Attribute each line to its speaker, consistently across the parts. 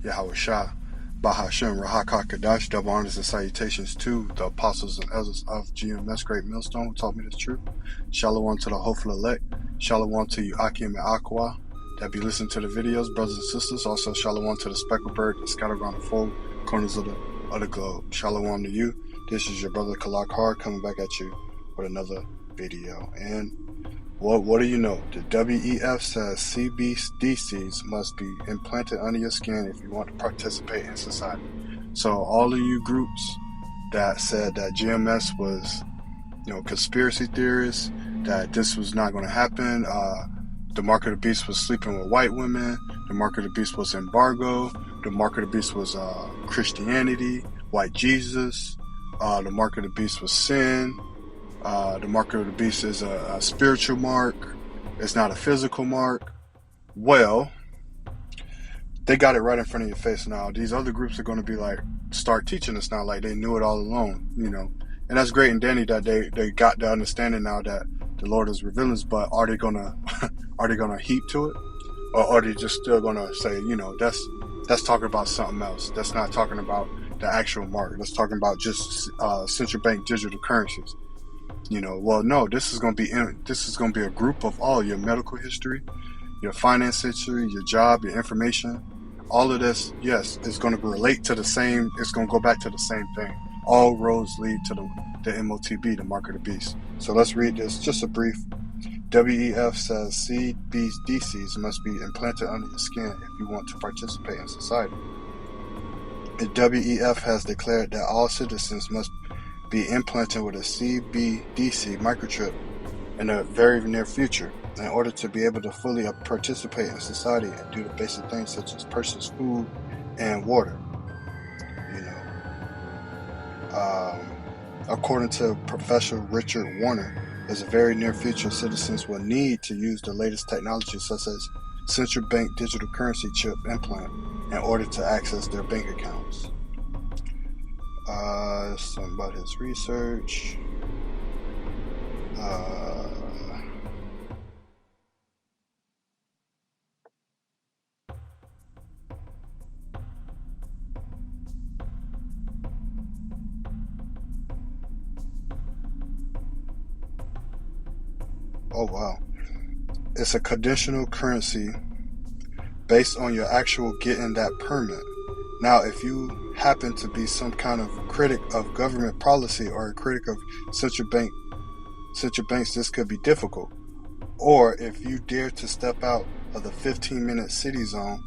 Speaker 1: Yahweh Shah, Bahashem, Rahaka Kadash, double honors and salutations to the apostles and elders of GMS Great Millstone who taught me this truth. Shalom to the hopeful elect. Shalom to you, Akim and Aqua, that be listening to the videos, brothers and sisters. Also, shalom to the speckled bird that scattered around the four corners of the globe. Shalom to you. This is your brother Kalak Har coming back at you with another video. And what do you know? The WEF says CBDCs must be implanted under your skin if you want to participate in society. So all of you groups that said that GMS was, conspiracy theorists, that this was not going to happen, the mark of the beast was sleeping with white women, the mark of the beast was embargo, the mark of the beast was Christianity, white Jesus, the mark of the beast was sin. The mark of the beast is a spiritual mark. It's not a physical mark. Well, they got it right in front of your face now. These other groups are going to be like, start teaching us now like they knew it all along, And that's great and dandy that they got the understanding now that the Lord is revealing this, but are they gonna heap to it? Or are they just still gonna say, that's talking about something else. That's not talking about the actual mark. That's talking about just central bank digital currencies. Well, no, this is going to be a group of all your medical history, your finance history, your job, your information, all of this. Yes, it's going to relate to the same. It's going to go back to the same thing. All roads lead to the MOTB, the mark of the beast. So let's read this. Just a brief. WEF says CBDCs must be implanted under your skin if you want to participate in society. The WEF has declared that all citizens must be implanted with a CBDC microchip in the very near future in order to be able to fully participate in society and do the basic things such as purchase food and water. According to Professor Richard Warner, in the very near future, citizens will need to use the latest technology such as central bank digital currency chip implant in order to access their bank accounts. Something about his research. Oh wow. It's a conditional currency based on your actual getting that permit. Now, if you happen to be some kind of critic of government policy or a critic of central banks, this could be difficult. Or if you dare to step out of the 15-minute city zone,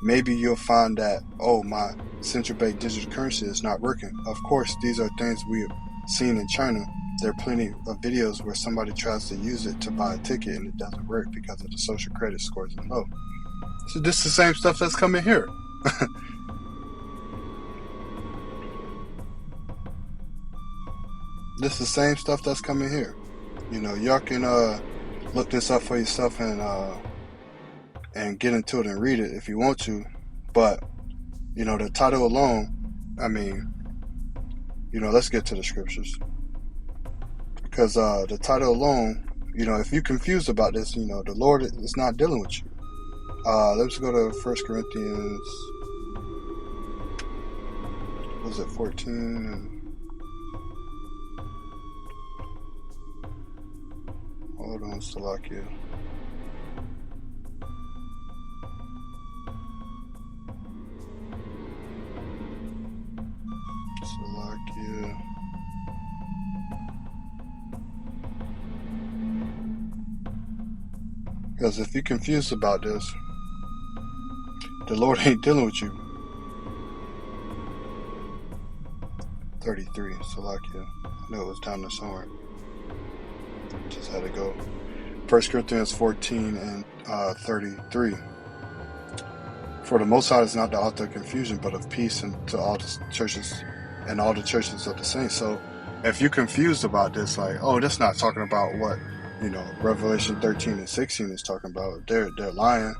Speaker 1: maybe you'll find that, my central bank digital currency is not working. Of course, these are things we have seen in China. There are plenty of videos where somebody tries to use it to buy a ticket and it doesn't work because of the social credit scores are low. So this is the same stuff that's coming here. This is the same stuff that's coming here. Y'all can look this up for yourself and get into it and read it if you want to. But the title alone, let's get to the scriptures. Because the title alone, if you're confused about this, the Lord is not dealing with you. Let's go to 1 Corinthians, was it 14? Hold on, Salakia. Because if you're confused about this, the Lord ain't dealing with you. 33, Salakia. I know it was down there somewhere. Just had to go. 1 Corinthians 14 and 33. For the Most High is not the author of confusion, but of peace, and to all the churches and all the churches of the saints. So if you're confused about this, like, that's not talking about what Revelation 13 and 16 is talking about. They're lying.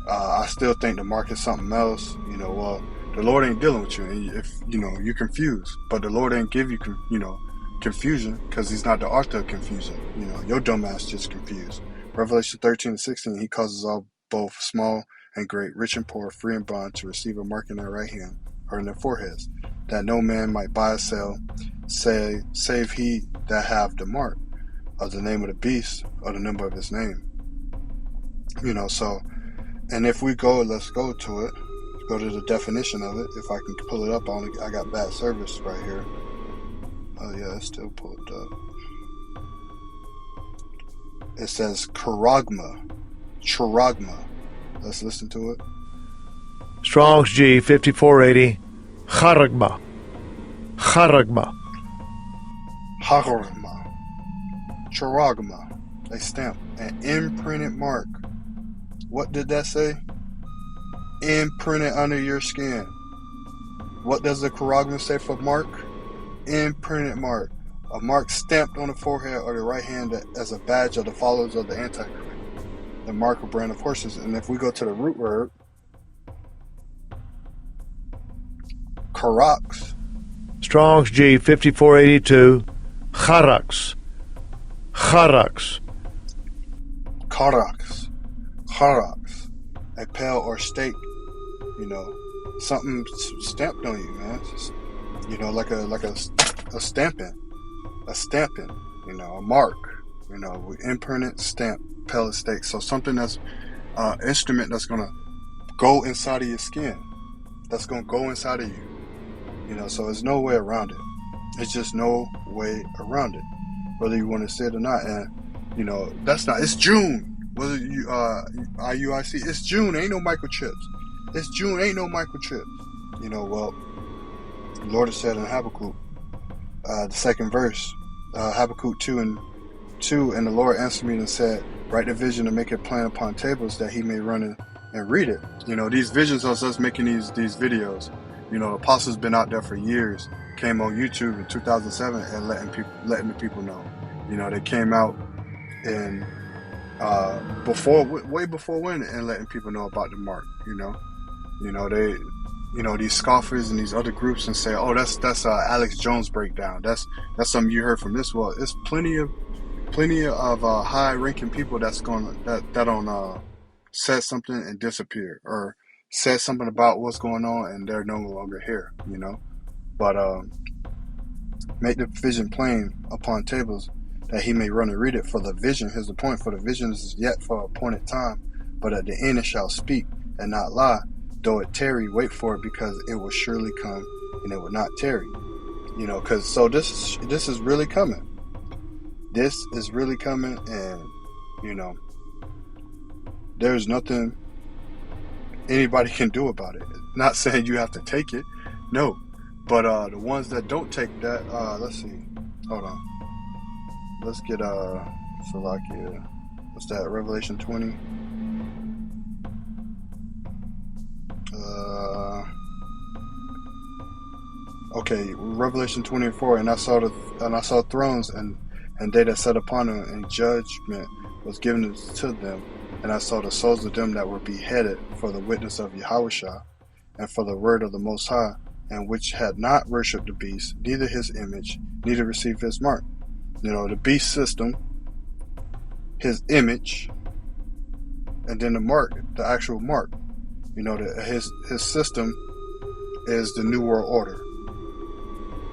Speaker 1: I still think the mark is something else. Well, the Lord ain't dealing with you. And if you're confused, but the Lord ain't give you confusion because He's not the author of confusion. Your dumb ass just confused. Revelation 13 and 16, He causes all both small and great, rich and poor, free and bond, to receive a mark in their right hand or in their foreheads, that no man might buy or sell, save he that have the mark of the name of the beast or the number of his name. So, and if we go, let's go to it. Go to the definition of it. If I can pull it up, I got bad service right here. Oh yeah, it's still pulled up. It says charagma. Let's listen to it.
Speaker 2: Strong's G 5480. Charagma.
Speaker 1: Charagma. A stamp. An imprinted mark. What did that say? Imprinted under your skin. What does the charagma say for mark? Imprinted mark. A mark stamped on the forehead or the right hand as a badge of the followers of the Antichrist. The mark or brand of horses. And if we go to the root word, karax.
Speaker 2: Strong's G 5482. Charax.
Speaker 1: A pale or stake. Something stamped on you, man. Just, like a stamping. A mark. Imprinted, stamp, pale or stake. So something that's instrument that's gonna go inside of your skin. That's gonna go inside of you. So there's no way around it. It's just no way around it. Whether you want to say it or not. And that's not, it's June. Whether you IUIC, it's June, ain't no microchips. It's June, ain't no microchips. Well, the Lord has said in Habakkuk, the second verse, Habakkuk 2:2, and the Lord answered me and said, write the vision and make it plain upon tables that he may run and read it. These visions of us making these videos. Apostles been out there for years, came on YouTube in 2007 and letting the people know. They came out and way before when, and letting people know about the mark. These scoffers and these other groups and say, oh, that's Alex Jones breakdown. That's something you heard from this. Well, it's plenty of high-ranking people that said something and disappear, or said something about what's going on and they're no longer here. But make the vision plain upon tables that he may run and read it. For the vision, here's the point, for the vision is yet for a appointed time, but at the end it shall speak and not lie. Though it tarry, wait for it, because it will surely come and it will not tarry. Because so this is really coming. This is really coming, and there's nothing anybody can do about it. Not saying you have to take it, no, but the ones that don't take that, let's see, hold on, let's get Salakia, what's that, Revelation 20, okay, Revelation 24, and I saw thrones and they that sat upon them, and judgment was given to them. And I saw the souls of them that were beheaded for the witness of Yahushua and for the word of the Most High, and which had not worshipped the beast, neither his image, neither received his mark. The beast system, his image, and then the mark, the actual mark. His system is the New World Order.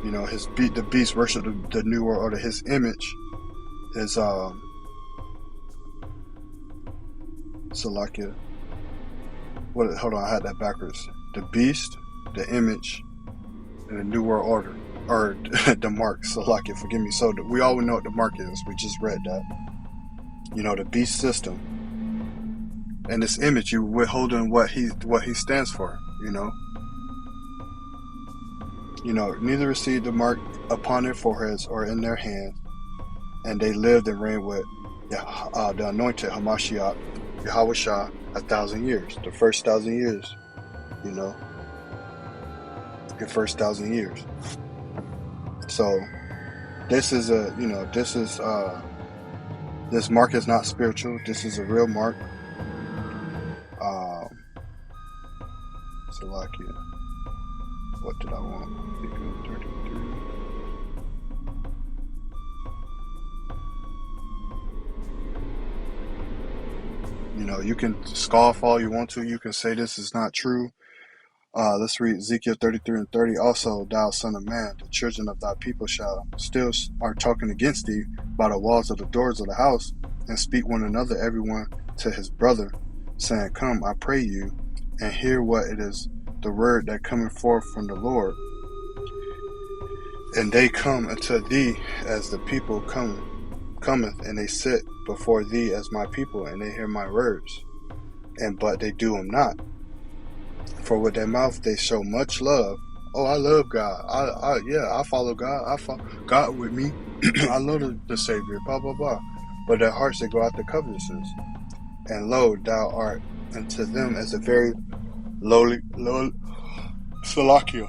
Speaker 1: The beast worship the New World Order. His image is Salakia. Hold on, I had that backwards. The beast, the image, and the New World Order, or the mark. Salakia, forgive me. So we all know what the mark is. We just read that. The beast system, and this image, you withholding what he stands for. Neither received the mark upon their foreheads or in their hands, and they lived and reigned with the anointed Hamashiach, Yahushua, 1,000 years. The first 1,000 years, the first 1,000 years. So this is this mark is not spiritual. This is a real mark. Salakia. What did I want? 33. You know, you can scoff all you want to. You can say this is not true. Let's read Ezekiel 33 and 30. Also, thou son of man, the children of thy people shall still are talking against thee by the walls of the doors of the house, and speak one another, everyone to his brother, saying, Come, I pray you, and hear what it is, the word that cometh forth from the Lord. And they come unto thee as the people cometh, and they sit before thee as my people, and they hear my words, but they do them not. For with their mouth they show much love. Oh, I love God. I follow God. I follow God with me. I love the Savior. Blah blah blah. But their hearts they go after covetousness. And lo, thou art unto them as a very lowly Salakia,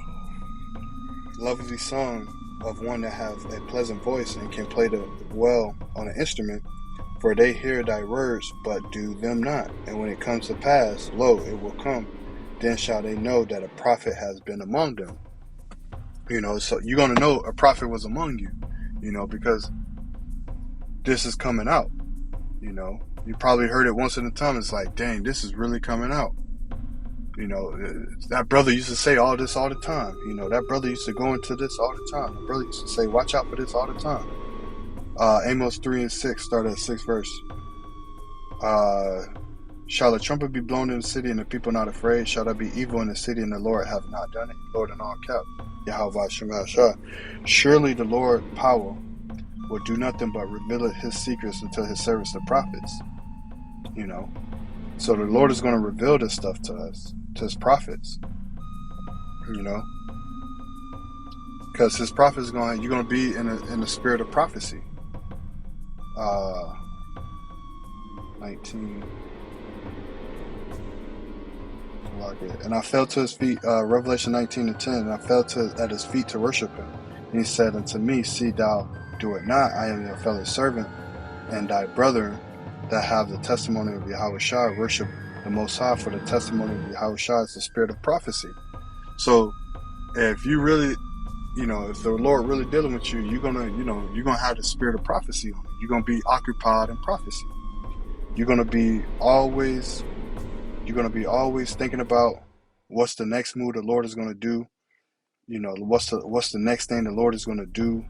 Speaker 1: lovely song of one that hath a pleasant voice and can play well on an instrument. For they hear thy words, but do them not. And when it comes to pass, lo, it will come. Then shall they know that a prophet has been among them. You know, so you're going to know a prophet was among you, you know, because this is coming out. You know, you probably heard it once in a time. It's like, dang, this is really coming out. You know, that brother used to say all this all the time. You know, that brother used to go into this all the time. The brother used to say, watch out for this all the time. Amos 3 and 6, start at 6th verse. Shall a trumpet be blown in the city and the people not afraid? Shall there be evil in the city and the Lord have not done it? Lord in all caps. Yahweh Shema Shah. Surely the Lord power will do nothing but reveal his secrets unto his servants the prophets. You know. So the Lord is going to reveal this stuff to us, to his prophets. You know. Because his prophets you're going to be in the spirit of prophecy. 19. And I fell to his feet, Revelation 19 and 10, and I fell at his feet to worship him. And he said unto me, See thou do it not, I am your fellow servant, and thy brethren that have the testimony of Yahweh Shai worship the Most High, for the testimony of Yahweh Shai is the spirit of prophecy. So, if you really, you know, if the Lord really dealing with you, you're gonna have the spirit of prophecy on you. You're gonna be occupied in prophecy. You're gonna be always thinking about what's the next move the Lord is going to do. You know, what's the next thing the Lord is going to do.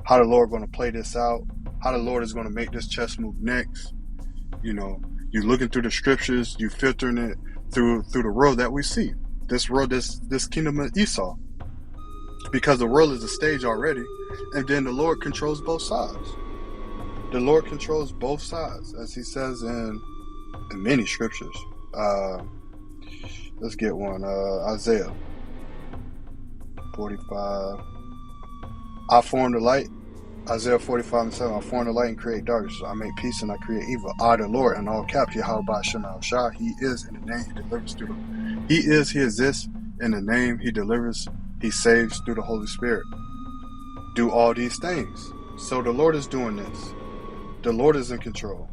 Speaker 1: How the Lord going to play this out. How the Lord is going to make this chess move next. You know, you're looking through the scriptures. You filtering it through the world that we see. This world, this kingdom of Esau. Because the world is a stage already. And then the Lord controls both sides. The Lord controls both sides, as he says in many scriptures. Let's get one. Isaiah 45. I form the light. Isaiah 45 and 7. I form the light and create darkness. I make peace and I create evil. I, the Lord, in all caps, Yahweh Shema Shah. He is in the name he delivers through he exists in the name he delivers, he saves through the Holy Spirit. Do all these things. So the Lord is doing this. The Lord is in control.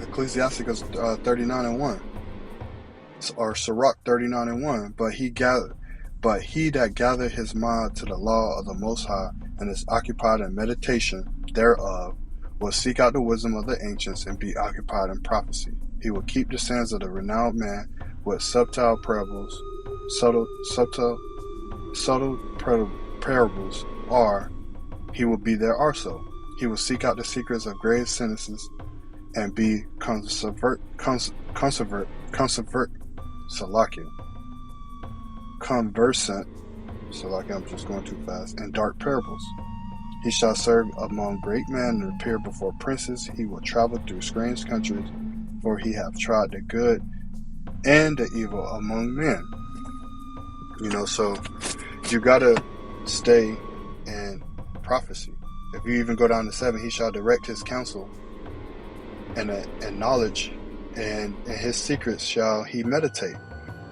Speaker 1: Ecclesiasticus 39 and 1, or Sirach 39 and 1. But he that gathered his mind to the law of the Most High and is occupied in meditation thereof will seek out the wisdom of the ancients and be occupied in prophecy. He will keep the sayings of the renowned man with subtle parables, or he will be there also. He will seek out the secrets of grave sentences and be conversant, I'm just going too fast, in dark parables. He shall serve among great men and appear before princes. He will travel through strange countries, for he hath tried the good and the evil among men. You know, so you gotta stay in prophecy. If you even go down to 7, he shall direct his counsel, and knowledge, and his secrets shall he meditate.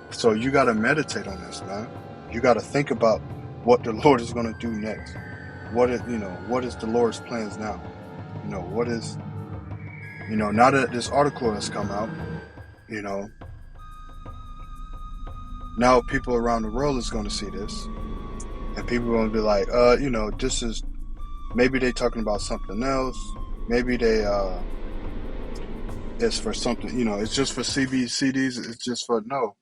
Speaker 1: So you got to meditate on this, man. You got to think about what the Lord is going to do next. What is the Lord's plans now? You know, what is, now that this article has come out, now people around the world is going to see this, and people are going to be like, this is, maybe they talking about something else. Maybe they it's for something, it's just for CBCDs. It's just for no.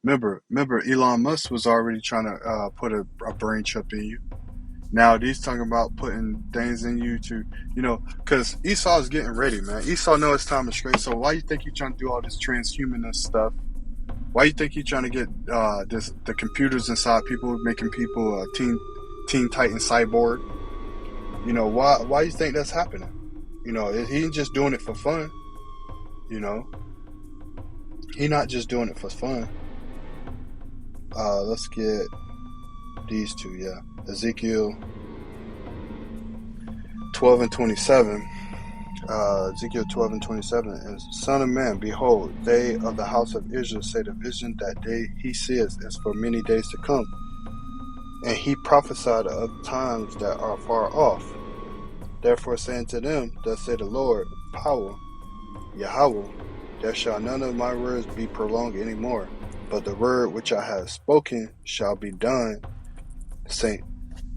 Speaker 1: Remember, Elon Musk was already trying to put a brain chip in you. Now he's talking about putting things in you to, because Esau is getting ready, man. Esau knows it's time to straight. So why you think he's trying to do all this transhumanist stuff? Why you think he's trying to get the computers inside people, making people Teen Titan cyborg? Why you think that's happening? He ain't just doing it for fun. He not just doing it for fun. Let's get these two, yeah. Ezekiel 12 and 27. Ezekiel 12 and 27. And son of man, behold, they of the house of Israel say the vision that he seeth is for many days to come. And he prophesied of times that are far off. Therefore saying to them, thus say the Lord, power, Yahweh, there shall none of my words be prolonged any more, but the word which I have spoken shall be done, say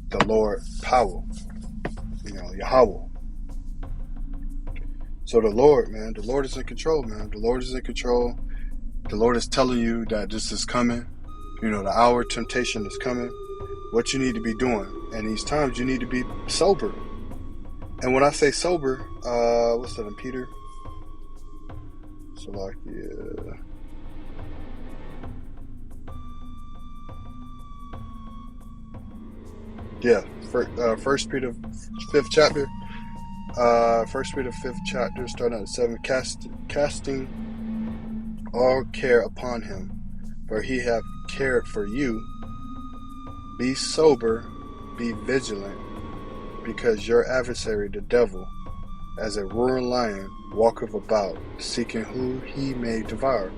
Speaker 1: the Lord, power, Yahweh. So the Lord, man, the Lord is in control, man. The Lord is in control. The Lord is telling you that this is coming. The hour of temptation is coming. What you need to be doing. And these times you need to be sober. And when I say sober, what's that in Peter? Salakia. Yeah, First Peter 5th chapter. 1 Peter 5th chapter, starting at 7. Casting all care upon him, for he hath cared for you. Be sober, be vigilant, because your adversary, the devil, as a roaring lion, walketh about, seeking who he may devour.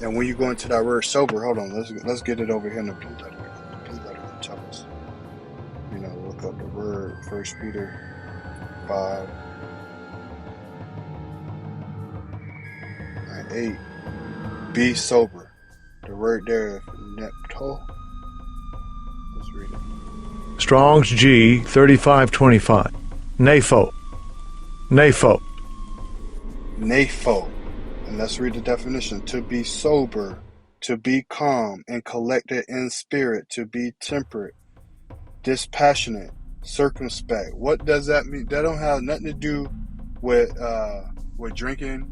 Speaker 1: And when you go into that word sober, hold on, let's get it over here in the blue letter. The blue letter will tell us. Look up the word 1 Peter 5 and 8. Be sober. The word there, nepto. Let's read it.
Speaker 2: Strong's G 3525. Napho.
Speaker 1: Napho. And let's read the definition. To be sober, to be calm and collected in spirit, to be temperate, dispassionate, circumspect. What does that mean? That don't have nothing to do with drinking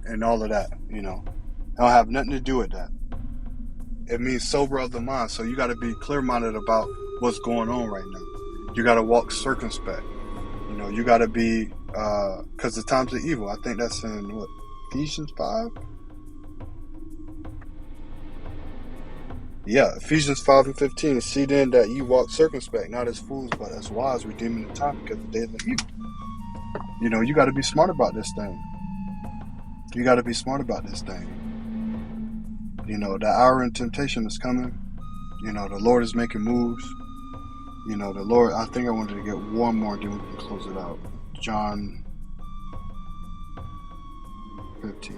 Speaker 1: and all of that. It don't have nothing to do with that. It means sober of the mind. So you got to be clear-minded about what's going on right now. You got to walk circumspect. You got to be, because the times of evil. I think that's in what, Ephesians 5. Yeah, Ephesians 5 and 15. See then that ye walk circumspect, not as fools, but as wise, redeeming the time, because the days are evil. You got to be smart about this thing. The hour in temptation is coming. The Lord is making moves. The Lord, I think I wanted to get one more, then we can close it out. John 15.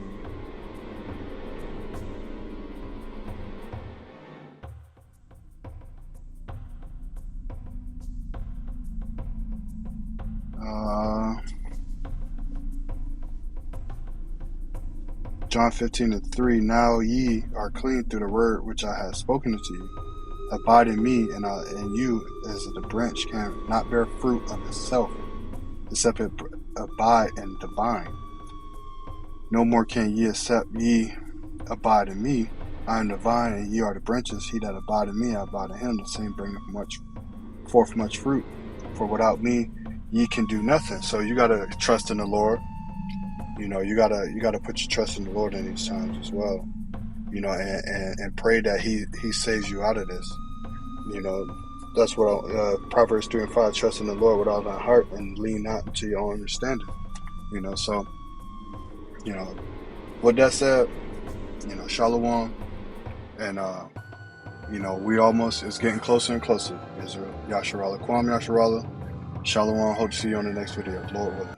Speaker 1: John 15 and 3. Now ye are clean through the word which I have spoken unto you. Abide in me, and you, as the branch can not bear fruit of itself, except it abide in the vine. No more can ye except ye abide in me. I am the vine, and ye are the branches. He that abide in me, I abide in him. The same bringeth forth much fruit. For without me, ye can do nothing. So you gotta trust in the Lord. You gotta put your trust in the Lord in these times as well. And pray that He saves you out of this. That's what Proverbs 3 and 5. Trust in the Lord with all thy heart and lean not into your own understanding. So with that said, Shalom, and we almost is getting closer and closer. Israel, Yasharallah, Kwam Yasharallah, Shalom. Hope to see you on the next video, Lord willing.